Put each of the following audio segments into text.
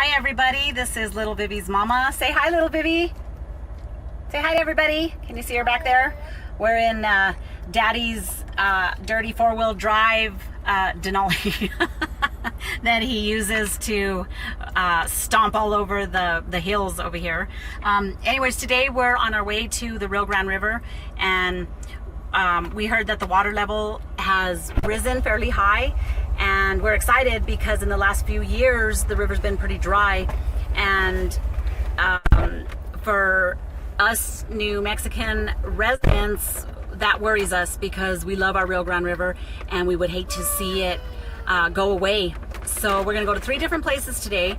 Hi everybody, this is Little Vivi's mama. Say hi, Little Vivi. Say hi to everybody. Can you see her back there? We're in Daddy's dirty four-wheel drive Denali that he uses to stomp all over the hills over here. Anyways, today we're on our way to the Rio Grande River, and we heard that the water level has risen fairly high, and we're excited because in the last few years the river's been pretty dry, and for us New Mexican residents, that worries us because we love our Rio Grande River and we would hate to see it go away. So we're gonna go to 3 different places today,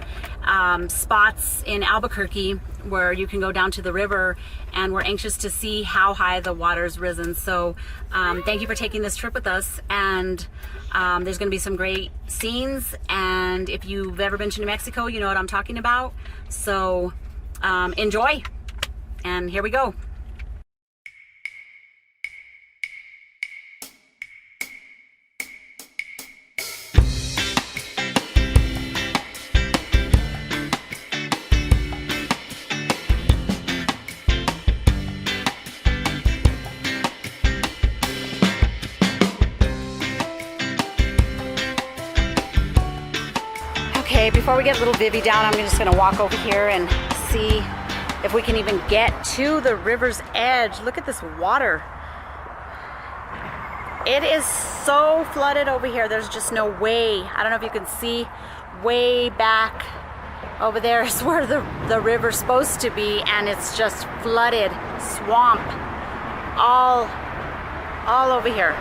spots in Albuquerque where you can go down to the river, and we're anxious to see how high the water's risen. So thank you for taking this trip with us, and there's gonna be some great scenes, and if you've ever been to New Mexico, you know what I'm talking about. So enjoy, and here we go. Okay, before we get little Vivi down, I'm just gonna walk over here and see if we can even get to the river's edge. Look at this water. It is so flooded over here. There's just no way. I don't know if you can see way back over there is where the river's supposed to be, and it's just flooded, swamp, all over here.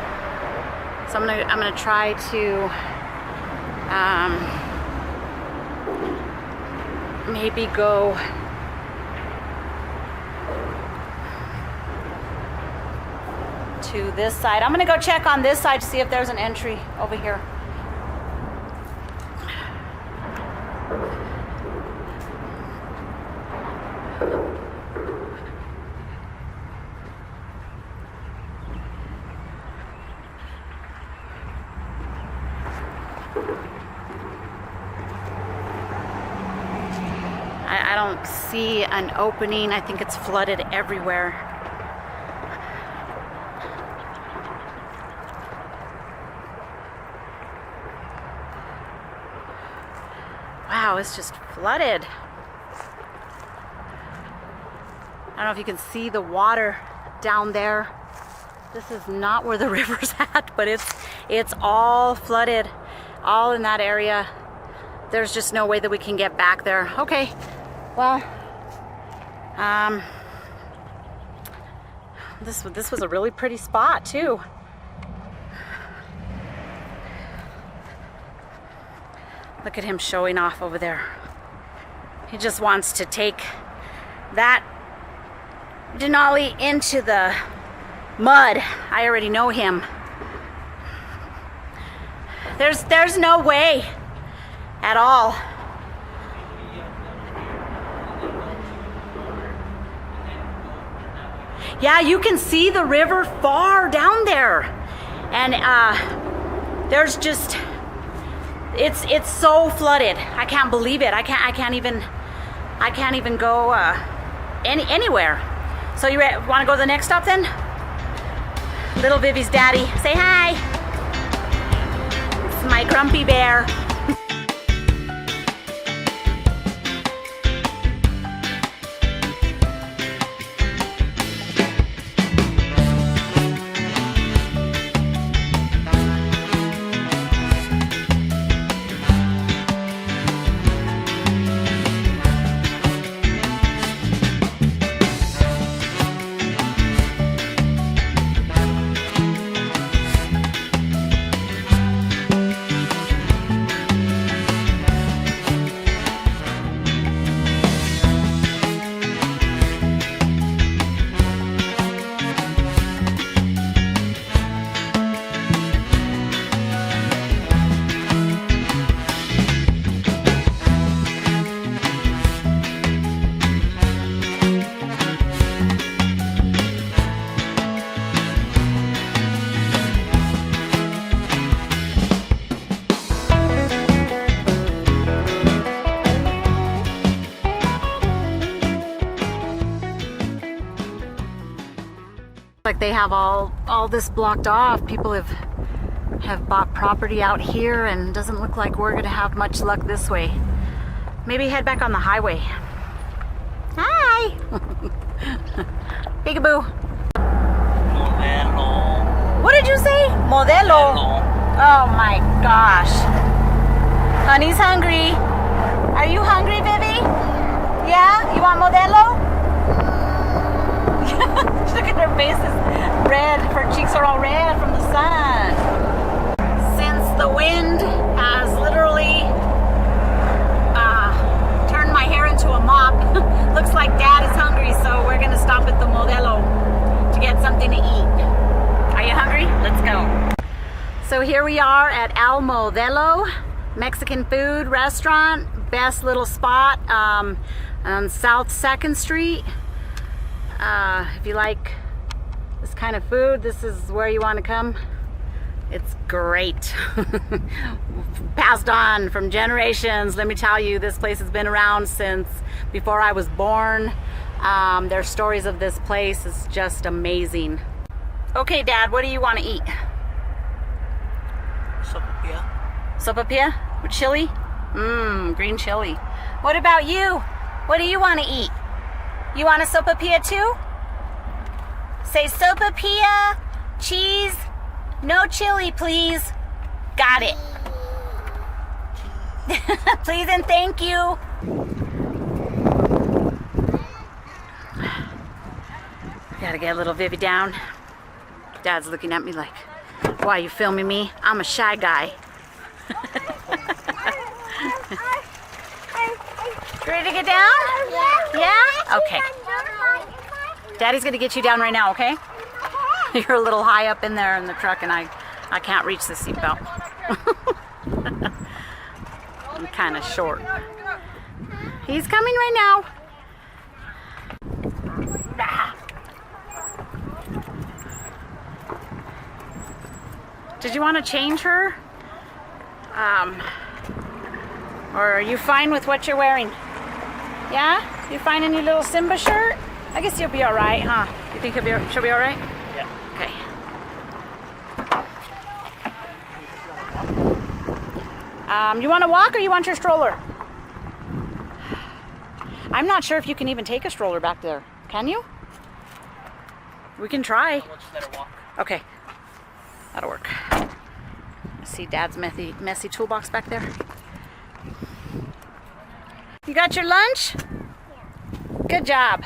So I'm gonna try to maybe go to this side. I'm gonna go check on this side to see if there's an entry over here. I don't see an opening. I think it's flooded everywhere. Wow, it's just flooded. I don't know if you can see the water down there. This is not where the river's at, but it's all flooded, all in that area. There's just no way that we can get back there. Okay, well, this was a really pretty spot too. Look at him showing off over there. He just wants to take that Denali into the mud. I already know him. There's no way at all. Yeah, you can see the river far down there, and there's just it's so flooded. I can't believe it. I can't even go anywhere. So you want to go to the next stop then? Little Vivi's daddy. Say hi. It's my grumpy bear. like they have all this blocked off. People have bought property out here, and doesn't look like we're gonna have much luck this way. Maybe head back on the highway. Hi! Peekaboo. Modelo. What did you say? Modelo. Oh my gosh. Honey's hungry. Are you hungry, Vivi? Yeah? You want Modelo? Look at her face is red. Her cheeks are all red from the sun. Since the wind has literally turned my hair into a mop, looks like Dad is hungry, so we're gonna stop at the Modelo to get something to eat. Are you hungry? Let's go. So here we are at El Modelo, Mexican food restaurant. Best little spot on South 2nd Street. If you like this kind of food, this is where you want to come. It's great. Passed on from generations. Let me tell you, this place has been around since before I was born. Their stories of this place is just amazing. Okay, Dad, what do you want to eat? Sopapilla. Sopapilla with chili? Green chili. What about you? What do you want to eat? You want a sopapilla too? Say sopapilla, cheese, no chili, please. Got it. Please and thank you. Gotta get little Vivi down. Dad's looking at me like, why are you filming me? I'm a shy guy. Ready to get down? Yeah? Okay. Daddy's gonna get you down right now, okay? You're a little high up in there in the truck, and I can't reach the seatbelt. I'm kind of short. He's coming right now. Did you want to change her? Or are you fine with what you're wearing? Yeah? You fine in your little Simba shirt? I guess you'll be all right, huh? You think she'll be all right? Yeah. Okay. You want to walk or you want your stroller? I'm not sure if you can even take a stroller back there. Can you? We can try. Let's let her walk. Okay. That'll work. See Dad's messy toolbox back there. You got your lunch? Good job.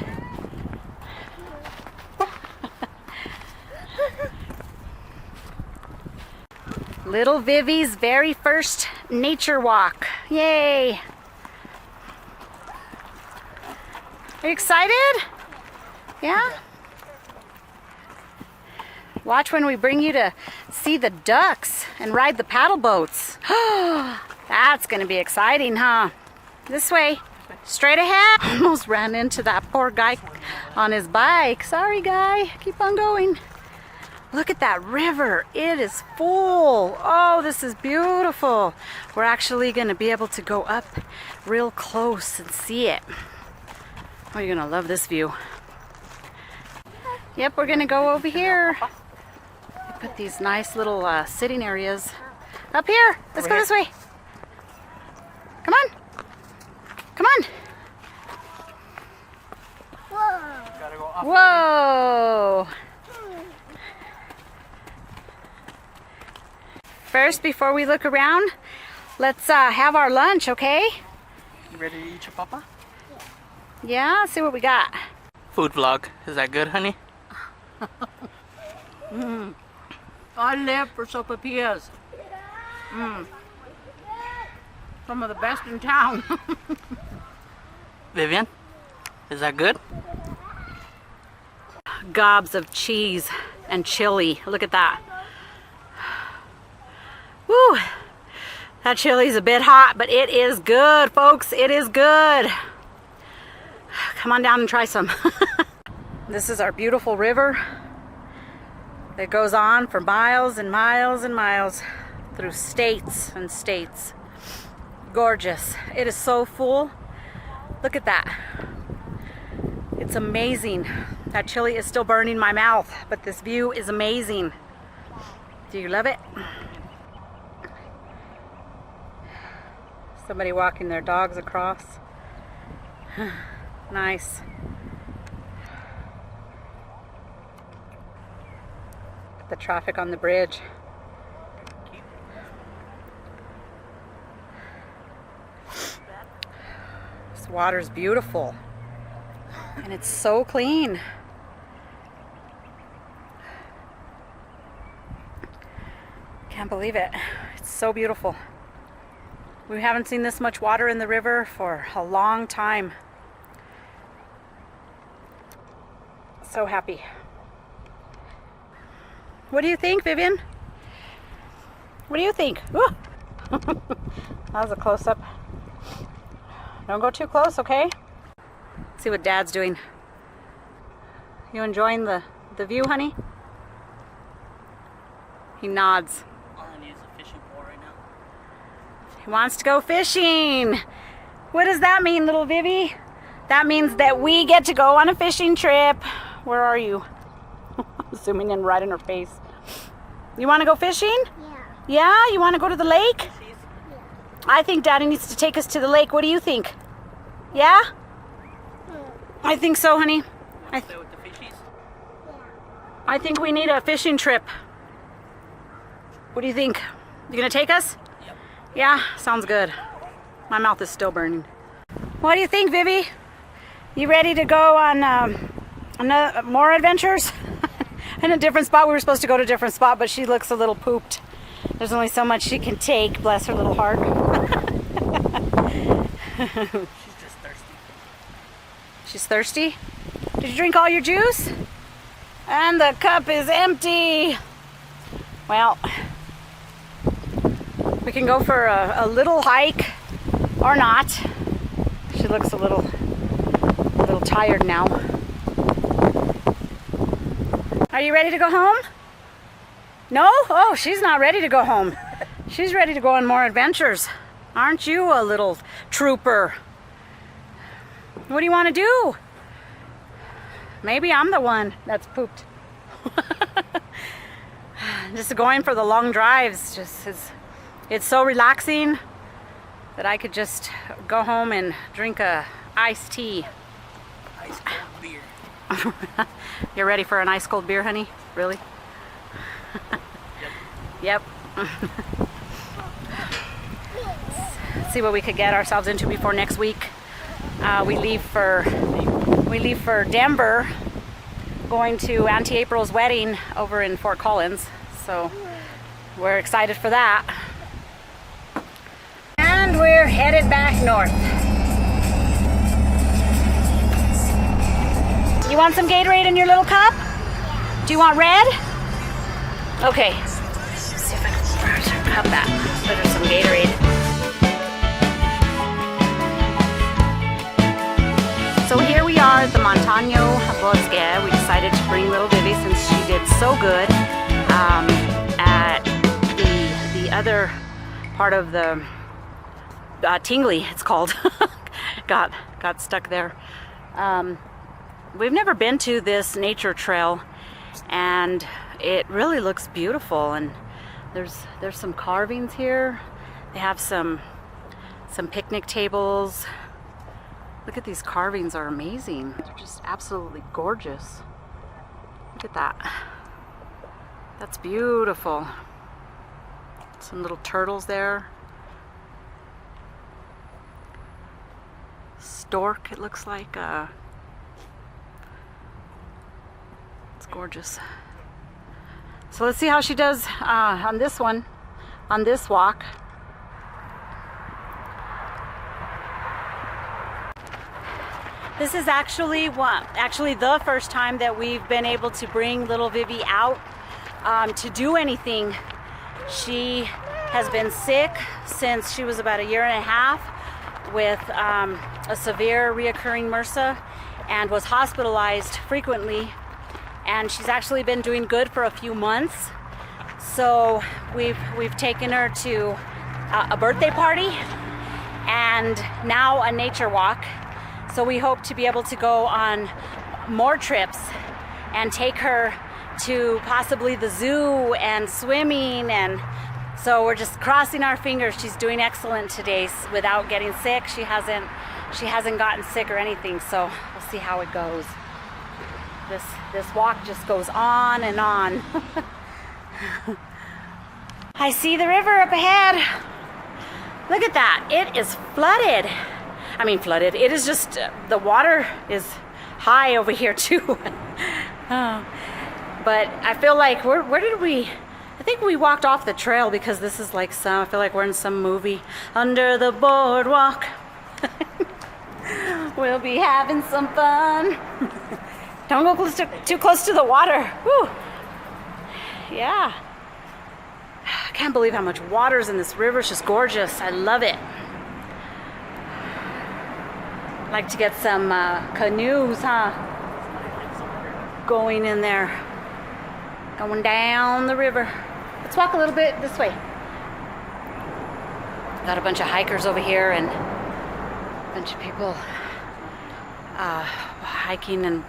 Little Vivi's very first nature walk. Yay! Are you excited? Yeah? Watch when we bring you to see the ducks and ride the paddle boats. That's gonna be exciting, huh? This way, straight ahead. Almost ran into that poor guy on his bike. Sorry, guy. Keep on going. Look at that river. It is full. Oh, this is beautiful. We're actually gonna be able to go up real close and see it. Oh, you're gonna love this view. Yep, we're gonna go over here. Put these nice little sitting areas up here. Let's go this way. Come on. Come on. Gotta go up. Whoa. First, before we look around, let's have our lunch, okay? You ready to eat your papa? Yeah, see what we got. Food vlog. Is that good, honey? I live for sopapillas. Some of the best in town. Vivian, is that good? Gobs of cheese and chili. Look at that. Woo! That chili's a bit hot, but it is good, folks. It is good. Come on down and try some. This is our beautiful river that goes on for miles and miles and miles through states and states. Gorgeous. It is so full. Look at that. It's amazing. That chili is still burning my mouth, but this view is amazing. Do you love it? Somebody walking their dogs across. Nice. The traffic on the bridge. This water's beautiful. And it's so clean. Can't believe it. It's so beautiful. We haven't seen this much water in the river for a long time. So happy. What do you think, Vivian? What do you think? Ooh. That was a close-up. Don't go too close, okay? Let's see what Dad's doing. You enjoying the view, honey? He nods. All I need is a fishing pole right now. He wants to go fishing. What does that mean, little Vivi? That means that we get to go on a fishing trip. Where are you? Zooming in right in her face. You want to go fishing? Yeah. Yeah? You want to go to the lake? Yeah. I think Daddy needs to take us to the lake. What do you think? Yeah? I think so, honey. Play with the fishies? I think we need a fishing trip. What do you think? You gonna take us? Yep. Yeah? Sounds good. My mouth is still burning. What do you think, Vivi? You ready to go on more adventures? In a different spot. We were supposed to go to a different spot, but she looks a little pooped. There's only so much she can take, bless her little heart. She's just thirsty. She's thirsty? Did you drink all your juice? And the cup is empty. Well, we can go for a little hike or not. She looks a little tired now. Are you ready to go home? No? Oh, she's not ready to go home. She's ready to go on more adventures. Aren't you a little trooper? What do you want to do? Maybe I'm the one that's pooped. Just going for the long drives it's so relaxing that I could just go home and drink a iced tea. Ice cold beer. You're ready for an ice cold beer, honey? Really? Yep. Let's see what we could get ourselves into before next week. We leave for Denver, going to Auntie April's wedding over in Fort Collins. So we're excited for that. And we're headed back north. You want some Gatorade in your little cup? Do you want red? Okay. Let's see if I can cup that. So there's some Gatorade. So here we are at the Montano Bosque. We decided to bring little Vivi since she did so good at the other part of the Tingley, it's called. got stuck there. We've never been to this nature trail, and it really looks beautiful. And there's some carvings here. They have some picnic tables. Look at these carvings, are amazing. They're just absolutely gorgeous. Look at that. That's beautiful. Some little turtles there. Stork, it looks like. It's gorgeous. So let's see how she does on this one, on this walk. This is actually the first time that we've been able to bring little Vivi out to do anything. She has been sick since she was about 1.5 years with a severe reoccurring MRSA and was hospitalized frequently. And she's actually been doing good for a few months. So we've taken her to a birthday party and now a nature walk. So we hope to be able to go on more trips and take her to possibly the zoo and swimming, and so we're just crossing our fingers. She's doing excellent today without getting sick. She hasn't gotten sick or anything, so we'll see how it goes. This walk just goes on and on. I see the river up ahead. Look at that. It is flooded. I mean flooded. It is just, the water is high over here too. But I feel like, where did we, I think we walked off the trail because this is like I feel like we're in some movie. Under the boardwalk. We'll be having some fun. Don't go too close to the water. Whew. Yeah. I can't believe how much water's in this river. It's just gorgeous. I love it. I'd like to get some canoes, going in there. Going down the river. Let's walk a little bit this way. Got a bunch of hikers over here and a bunch of people hiking and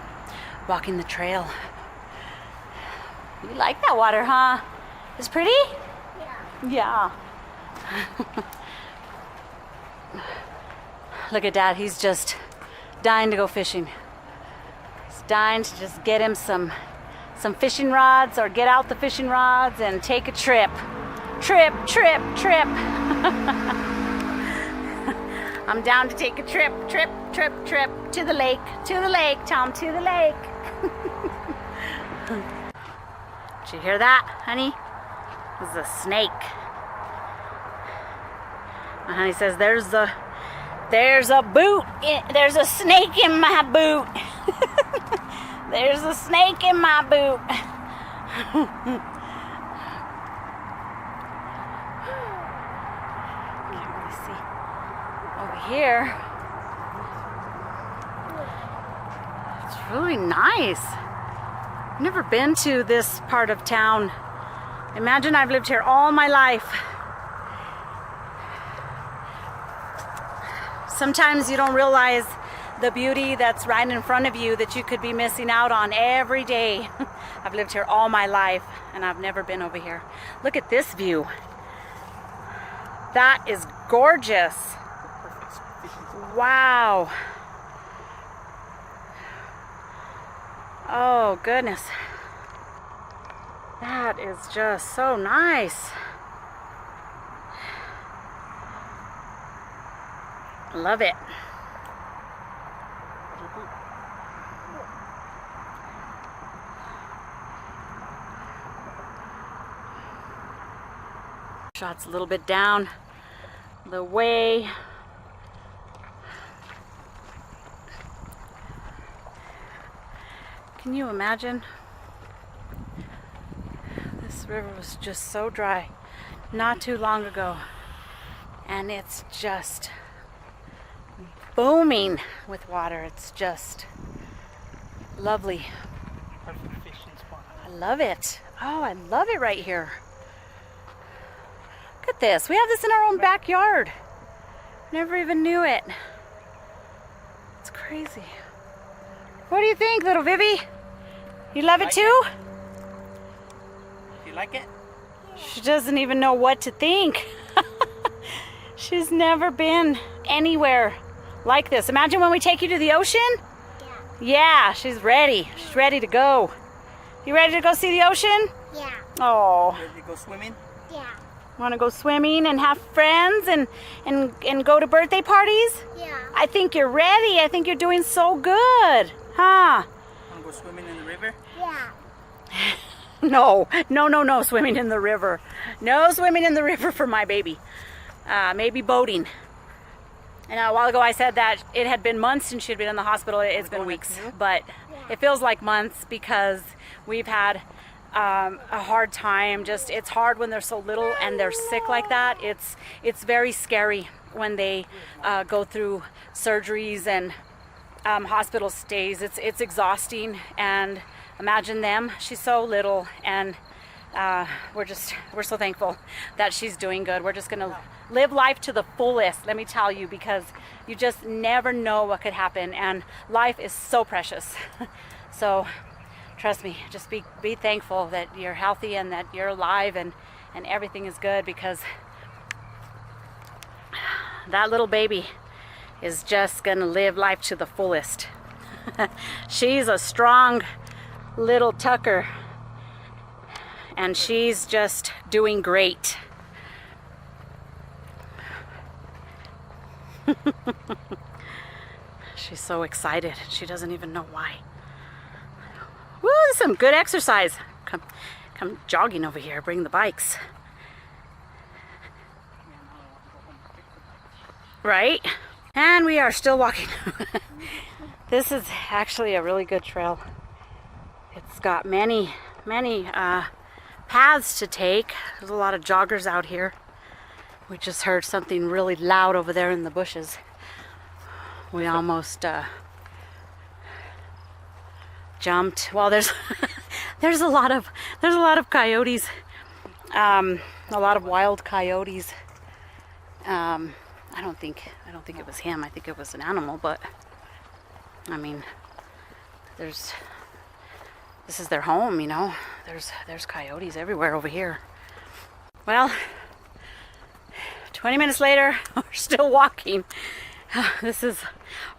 walking the trail. You like that water, huh? It's pretty? Yeah. Look at Dad, he's just dying to go fishing. He's dying to just get him some fishing rods, or get out the fishing rods and take a trip. Trip. I'm down to take a trip to the lake, Tom, to the lake. Did you hear that, honey? It was a snake. My honey says, there's a boot, there's a snake in my boot. There's a snake in my boot. Can't really see over here. It's really nice. I've never been to this part of town. Imagine I've lived here all my life. Sometimes you don't realize the beauty that's right in front of you that you could be missing out on every day. I've lived here all my life and I've never been over here. Look at this view. That is gorgeous. Wow. Oh goodness. That is just so nice. Love it. Shots a little bit down the way. Can you imagine? This river was just so dry not too long ago, and it's just booming with water. It's just lovely. Perfect fishing spot. I love it. Oh, I love it right here. Look at this. We have this in our own backyard. Never even knew it. It's crazy. What do you think, little Vivi? You love it too? You like it? She doesn't even know what to think. She's never been anywhere like this. Imagine when we take you to the ocean. Yeah, she's ready. She's ready to go. You ready to go see the ocean? Yeah. Oh. Ready to go swimming? Yeah. Want to go swimming and have friends and go to birthday parties? Yeah. I think you're ready. I think you're doing so good. Huh? Want to go swimming in the river? Yeah. No, swimming in the river. No swimming in the river for my baby. Maybe boating. And a while ago I said that it had been months since she had been in the hospital. It's been weeks, but it feels like months because we've had a hard time. Just, it's hard when they're so little and they're sick like that. It's very scary when they go through surgeries and hospital stays. It's exhausting, and imagine them. She's so little, and we're so thankful that she's doing good. We're just gonna live life to the fullest, let me tell you, because you just never know what could happen, and life is so precious. So Trust me, just be thankful that you're healthy and that you're alive and everything is good, because that little baby is just gonna live life to the fullest. She's a strong little tucker and she's just doing great. She's so excited. She doesn't even know why. Woo, some good exercise. Come jogging over here. Bring the bikes. Right? And we are still walking. This is actually a really good trail. It's got many paths to take. There's a lot of joggers out here. We just heard something really loud over there in the bushes. We almost jumped. Well, there's a lot of coyotes, a lot of wild coyotes. I don't think it was him. I think it was an animal, but I mean, this is their home, you know. There's coyotes everywhere over here. Well, 20 minutes later, we're still walking. This is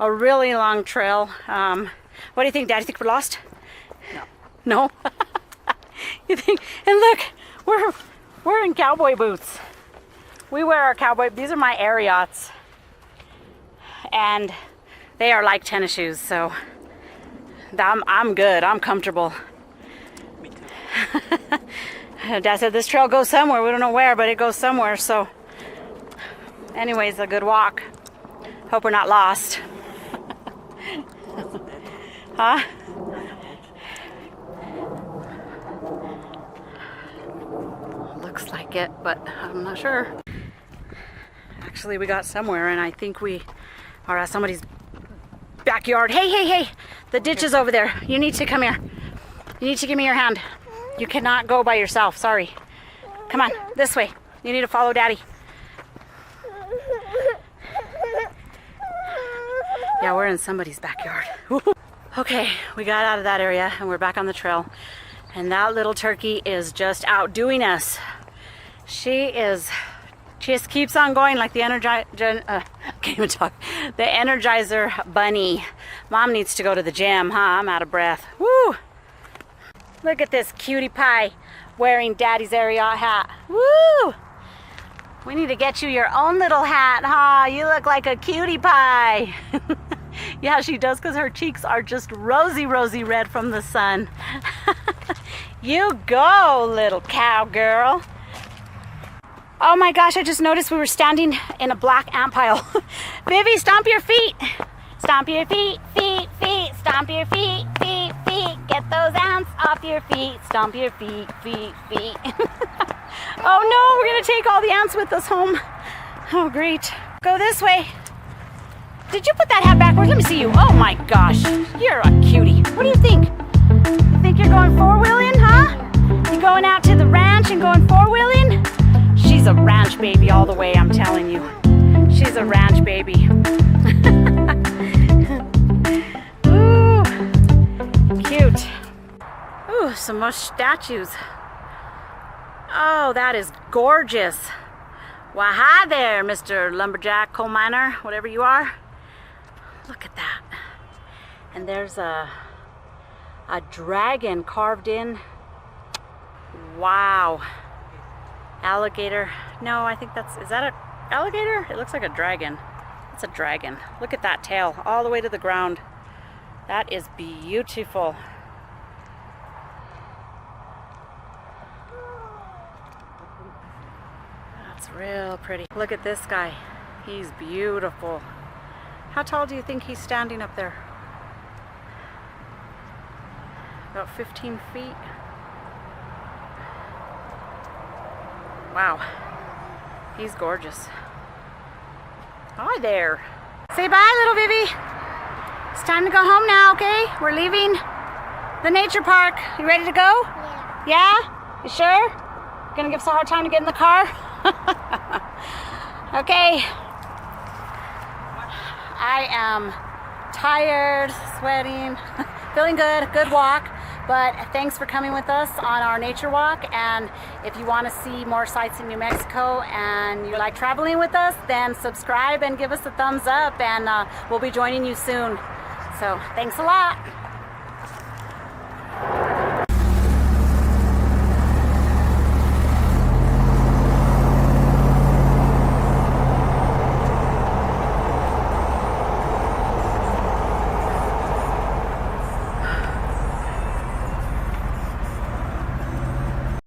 a really long trail. What do you think, Dad? You think we're lost? No. No? You think? And look, we're in cowboy boots. We wear our cowboy. These are my Ariots, and they are like tennis shoes. So I'm good. I'm comfortable. Me too. Dad said this trail goes somewhere. We don't know where, but it goes somewhere. So, anyways, a good walk. Hope we're not lost. Huh? Looks like it, but I'm not sure. Actually, we got somewhere, and I think we are at somebody's backyard. Hey! The ditch is over there. You need to come here. You need to give me your hand. You cannot go by yourself. Sorry. Come on, this way. You need to follow Daddy. Yeah, we're in somebody's backyard. Okay, we got out of that area and we're back on the trail. And that little turkey is just outdoing us. She just keeps on going like the can't even talk. The Energizer bunny. Mom needs to go to the gym, huh? I'm out of breath. Woo! Look at this cutie pie wearing Daddy's Ariat hat. Woo! We need to get you your own little hat, huh? You look like a cutie pie. Yeah, she does, because her cheeks are just rosy red from the sun. You go, little cowgirl. Oh my gosh, I just noticed we were standing in a black ant pile. Vivi, stomp your feet. Stomp your feet, feet. Stomp your feet, feet. Get those ants off your feet. Stomp your feet, feet. Oh no, we're gonna take all the ants with us home. Oh great. Go this way. Did you put that hat backwards? Let me see you. Oh my gosh, you're a cutie. What do you think? You think you're going four-wheeling, huh? You going out to the ranch and going four-wheeling? She's a ranch baby all the way, I'm telling you. She's a ranch baby. Ooh, cute. Ooh, some more statues. Oh, that is gorgeous. Well, hi there, Mr. Lumberjack, coal miner, whatever you are. Look at that. And there's a dragon carved in. Wow. Alligator. No, I think is that a alligator? It looks like a dragon. It's a dragon. Look at that tail all the way to the ground. That is beautiful. That's real pretty. Look at this guy. He's beautiful. How tall do you think he's standing up there? About 15 feet. Wow. He's gorgeous. Hi there. Say bye, little Vivi. It's time to go home now, okay? We're leaving the nature park. You ready to go? Yeah. Yeah? You sure? Gonna give us a hard time to get in the car? Okay. I am tired, sweating, feeling good, good walk. But thanks for coming with us on our nature walk. And if you want to see more sights in New Mexico and you like traveling with us, then subscribe and give us a thumbs up, and we'll be joining you soon. So thanks a lot.